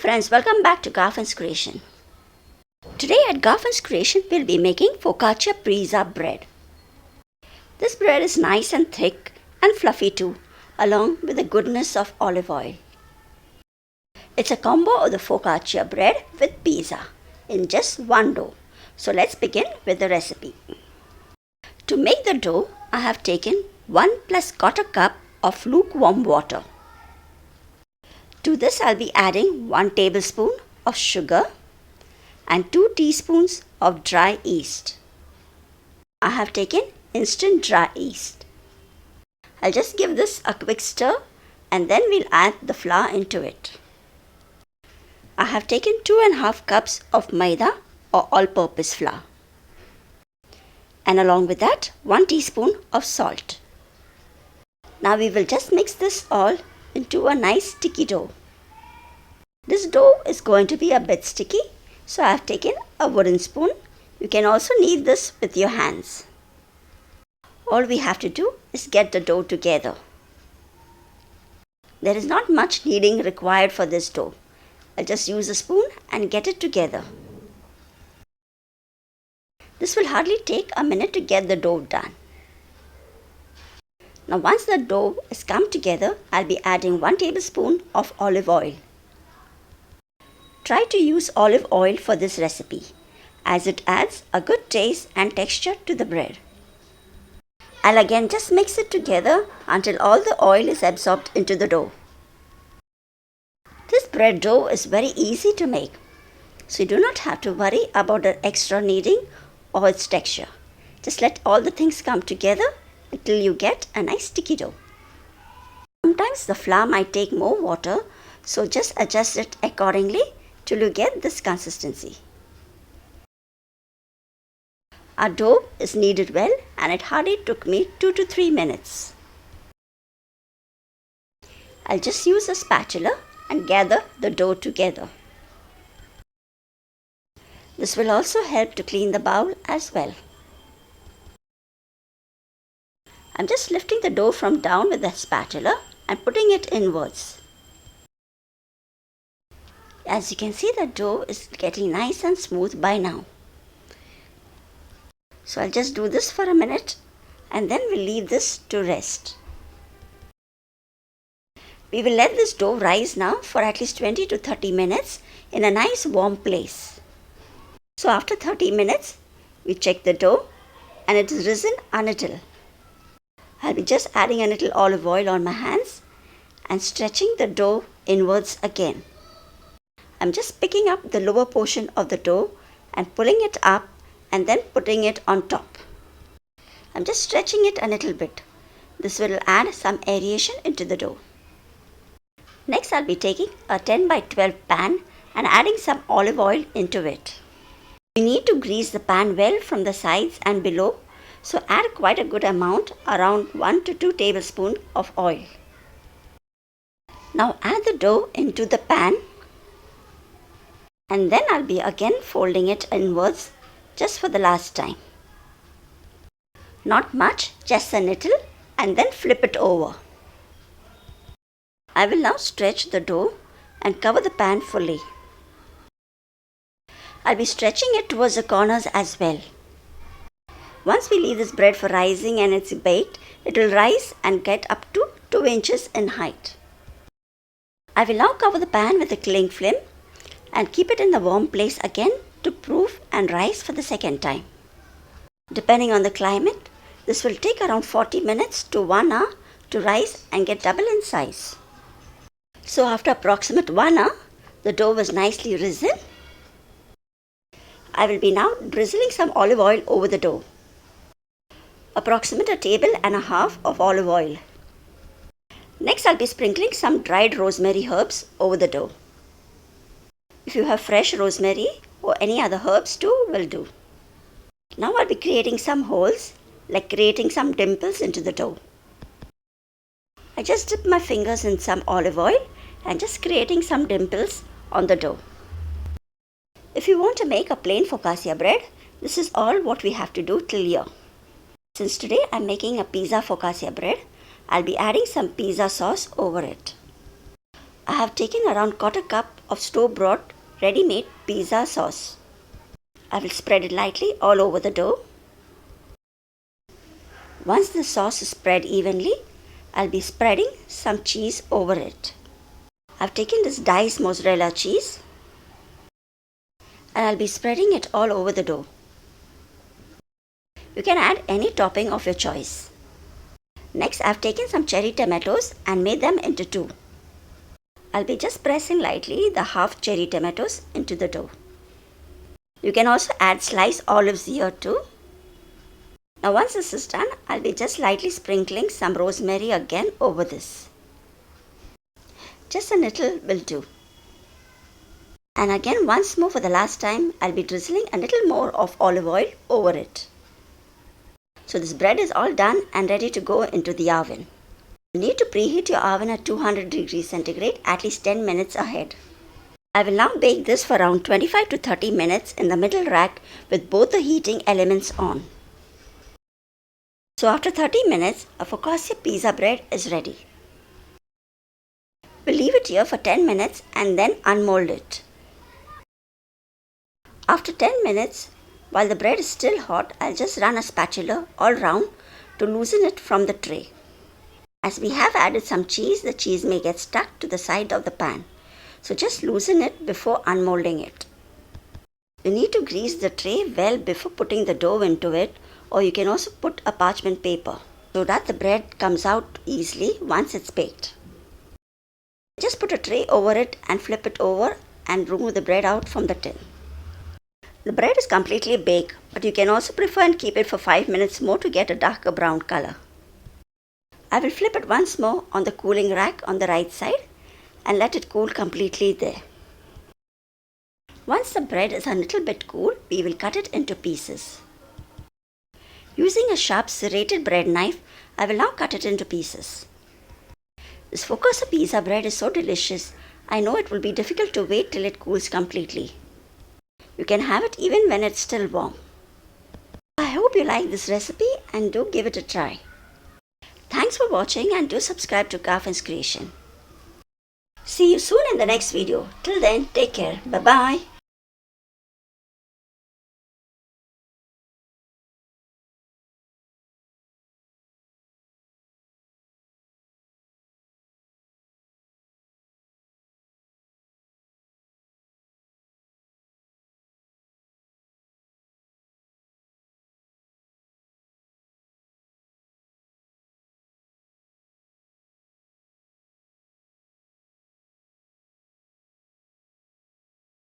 friends, welcome back to Garfin's Creation. Today at Garfin's Creation, we'll be making focaccia pizza bread. This bread is nice and thick and fluffy too, along with the goodness of olive oil. It's a combo of the focaccia bread with pizza in just one dough. So let's begin with the recipe. To make the dough, I have taken 1 + 1/4 cup of lukewarm water. To this, I'll be adding 1 tablespoon of sugar and 2 teaspoons of dry yeast. I have taken instant dry yeast. I'll just give this a quick stir and then we'll add the flour into it. I have taken 2½ cups of Maida or all-purpose flour. And along with that, 1 teaspoon of salt. Now we will just mix this all into a nice sticky dough. This dough is going to be a bit sticky, so I have taken a wooden spoon. You can also knead this with your hands. All we have to do is get the dough together. There is not much kneading required for this dough. I'll just use a spoon and get it together. This will hardly take a minute to get the dough done. Now once the dough is come together, I'll be adding 1 tablespoon of olive oil. Try to use olive oil for this recipe, as it adds a good taste and texture to the bread. I'll again just mix it together until all the oil is absorbed into the dough. This bread dough is very easy to make, so you do not have to worry about the extra kneading or its texture. Just let all the things come together until you get a nice sticky dough. Sometimes the flour might take more water, so just adjust it accordingly till you get this consistency. Our dough is kneaded well and it hardly took me 2 to 3 minutes. I'll just use a spatula and gather the dough together. This will also help to clean the bowl as well. I'm just lifting the dough from down with the spatula and putting it inwards. As you can see, the dough is getting nice and smooth by now. So I'll just do this for a minute and then we'll leave this to rest. We will let this dough rise now for at least 20 to 30 minutes in a nice warm place. So after 30 minutes, we check the dough and it is risen a little. I'll be just adding a little olive oil on my hands and stretching the dough inwards again. I'm just picking up the lower portion of the dough and pulling it up and then putting it on top. I'm just stretching it a little bit. This will add some aeration into the dough. Next, I'll be taking a 10 by 12 pan and adding some olive oil into it. You need to grease the pan well from the sides and below, so add quite a good amount, around 1 to 2 tablespoons of oil. Now add the dough into the pan and then I'll be again folding it inwards just for the last time. Not much, just a little, and then flip it over. I will now stretch the dough and cover the pan fully. I'll be stretching it towards the corners as well. Once we leave this bread for rising and it's baked, it will rise and get up to 2 inches in height. I will now cover the pan with a cling film and keep it in the warm place again to proof and rise for the second time. Depending on the climate, this will take around 40 minutes to 1 hour to rise and get double in size. So after approximate 1 hour, the dough was nicely risen. I will be now drizzling some olive oil over the dough. Approximate 1.5 tablespoons of olive oil. Next, I'll be sprinkling some dried rosemary herbs over the dough. If you have fresh rosemary or any other herbs too will do. Now I'll be creating some holes, like creating some dimples into the dough. I just dip my fingers in some olive oil and just creating some dimples on the dough. If you want to make a plain focaccia bread, this is all what we have to do till here. Since today I'm making a pizza focaccia bread, I'll be adding some pizza sauce over it. I have taken around 1/4 cup of store-bought ready-made pizza sauce. I will spread it lightly all over the dough. Once the sauce is spread evenly, I'll be spreading some cheese over it. I've taken this diced mozzarella cheese and I'll be spreading it all over the dough. You can add any topping of your choice. Next, I've taken some cherry tomatoes and made them into two. I'll be just pressing lightly the halved cherry tomatoes into the dough. You can also add sliced olives here too. Now once this is done, I'll be just lightly sprinkling some rosemary again over this. Just a little will do. And again once more for the last time, I'll be drizzling a little more of olive oil over it. So this bread is all done and ready to go into the oven. You need to preheat your oven at 200 degrees centigrade at least 10 minutes ahead. I will now bake this for around 25 to 30 minutes in the middle rack with both the heating elements on. So after 30 minutes, a focaccia pizza bread is ready. We'll leave it here for 10 minutes and then unmold it. After 10 minutes, while the bread is still hot, I'll just run a spatula all round to loosen it from the tray. As we have added some cheese, the cheese may get stuck to the side of the pan. So just loosen it before unmolding it. You need to grease the tray well before putting the dough into it, or you can also put a parchment paper so that the bread comes out easily once it's baked. Just put a tray over it and flip it over and remove the bread out from the tin. The bread is completely baked, but you can also prefer and keep it for 5 minutes more to get a darker brown color. I will flip it once more on the cooling rack on the right side and let it cool completely there. Once the bread is a little bit cool, we will cut it into pieces. Using a sharp serrated bread knife, I will now cut it into pieces. This focaccia pizza bread is so delicious, I know it will be difficult to wait till it cools completely. You can have it even when it's still warm. I hope you like this recipe and do give it a try. Thanks for watching and do subscribe to Garfin's Creation. See you soon in the next video. Till then, take care. Bye-bye.